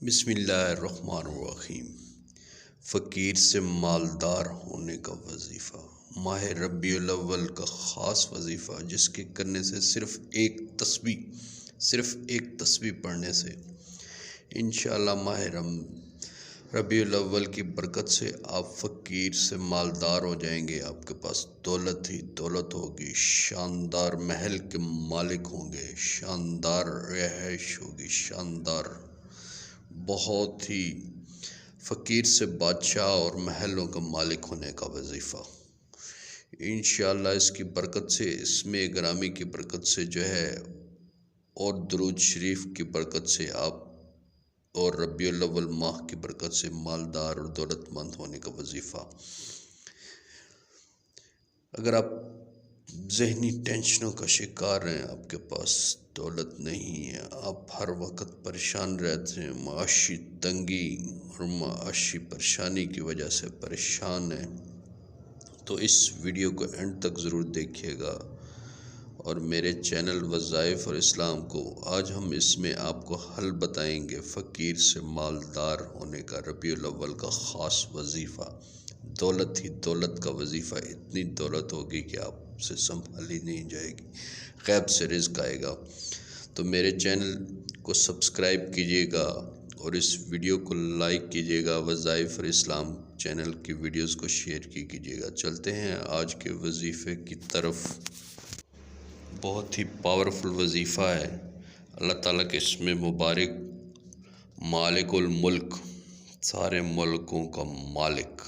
بسم اللہ الرحمن الرحیم۔ فقیر سے مالدار ہونے کا وظیفہ، ماہ ربیع الاول کا خاص وظیفہ، جس کے کرنے سے صرف ایک تسبیح پڑھنے سے انشاءاللہ ماہ ربیع الاول کی برکت سے آپ فقیر سے مالدار ہو جائیں گے۔ آپ کے پاس دولت ہی دولت ہوگی، شاندار محل کے مالک ہوں گے، شاندار رہائش ہوگی، شاندار، بہت ہی فقیر سے بادشاہ اور محلوں کا مالک ہونے کا وظیفہ انشاءاللہ اس کی برکت سے، اسم گرامی کی برکت سے جو ہے، اور درود شریف کی برکت سے آپ، اور ربیع الاول ماہ کی برکت سے مالدار اور دولت مند ہونے کا وظیفہ۔ اگر آپ ذہنی ٹینشنوں کا شکار ہیں، آپ کے پاس دولت نہیں ہے، آپ ہر وقت پریشان رہتے ہیں، معاشی تنگی اور معاشی پریشانی کی وجہ سے پریشان ہیں، تو اس ویڈیو کو اینڈ تک ضرور دیکھیے گا، اور میرے چینل وظائف اور اسلام کو آج ہم اس میں آپ کو حل بتائیں گے فقیر سے مالدار ہونے کا ربیع الاول کا خاص وظیفہ، دولت ہی دولت کا وظیفہ۔ اتنی دولت ہوگی کہ آپ سے سنبھالی نہیں جائے گی، غیب سے رزق آئے گا۔ تو میرے چینل کو سبسکرائب کیجیے گا اور اس ویڈیو کو لائک کیجیے گا، وظائف اور اسلام چینل کی ویڈیوز کو شیئر کیجیے گا۔ چلتے ہیں آج کے وظیفے کی طرف۔ بہت ہی پاورفل وظیفہ ہے، اللہ تعالیٰ کے اسم مبارک مالک الملک، سارے ملکوں کا مالک۔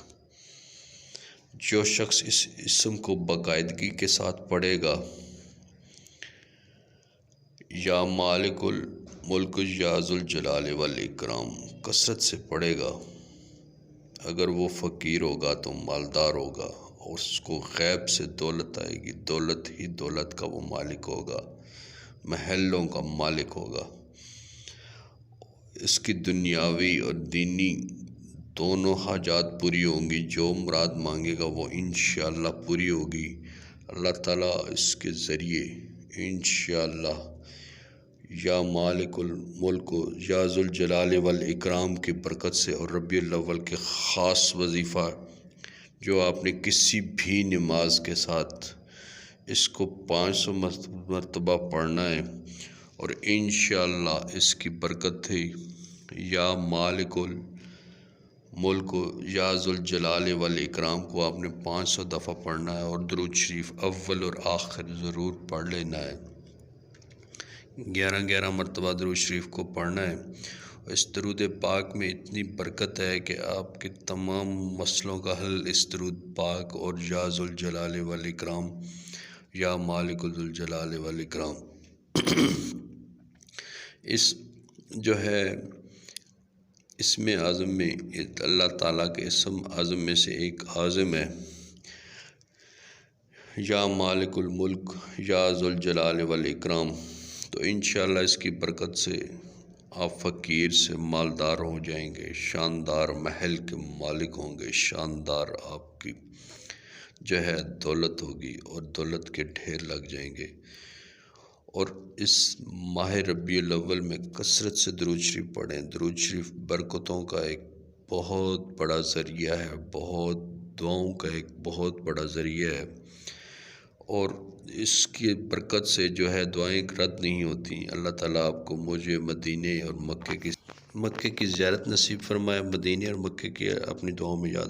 جو شخص اس اسم کو باقاعدگی کے ساتھ پڑھے گا، یا مالک الملک یا ذوالجلال والاکرام کثرت سے پڑھے گا، اگر وہ فقیر ہوگا تو مالدار ہوگا، اور اس کو غیب سے دولت آئے گی، دولت ہی دولت کا وہ مالک ہوگا، محلوں کا مالک ہوگا۔ اس کی دنیاوی اور دینی دونوں حاجات پوری ہوں گی، جو مراد مانگے گا وہ انشاءاللہ پوری ہوگی۔ اللہ تعالیٰ اس کے ذریعے انشاءاللہ یا مالک الملک یا ذوالجلال والاکرام کی برکت سے، اور ربیع الاول کے خاص وظیفہ جو آپ نے کسی بھی نماز کے ساتھ اس کو 500 مرتبہ پڑھنا ہے، اور انشاءاللہ اس کی برکت ہے، یا مالک الملک یا ذوالجلال والاکرام کو آپ نے 500 دفعہ پڑھنا ہے، اور درود شریف اول اور آخر ضرور پڑھ لینا ہے۔ 11 مرتبہ درود شریف کو پڑھنا ہے۔ اس درود پاک میں اتنی برکت ہے کہ آپ کے تمام مسئلوں کا حل اس درود پاک اور یا ذوالجلال والاکرام یا مالک ذوالجلال والاکرام اس جو ہے اسم اعظم میں، اللہ تعالیٰ کے اسم اعظم میں سے ایک اعظم ہے، یا مالک الملک یا ذوالجلال والاکرام۔ تو انشاءاللہ اس کی برکت سے آپ فقیر سے مالدار ہو جائیں گے، شاندار محل کے مالک ہوں گے، شاندار آپ کی جو ہے دولت ہوگی، اور دولت کے ڈھیر لگ جائیں گے۔ اور اس ماہ ربیع الاول میں کثرت سے درود شریف پڑھیں۔ درود شریف برکتوں کا ایک بہت بڑا ذریعہ ہے، بہت دعاؤں کا ایک بہت بڑا ذریعہ ہے، اور اس کی برکت سے جو ہے دعائیں رد نہیں ہوتی۔ اللہ تعالیٰ آپ کو مجھے مدینے اور مکے کی زیارت نصیب فرمائے، مدینے اور مکے کی اپنی دعاؤں میں یاد رکھیں۔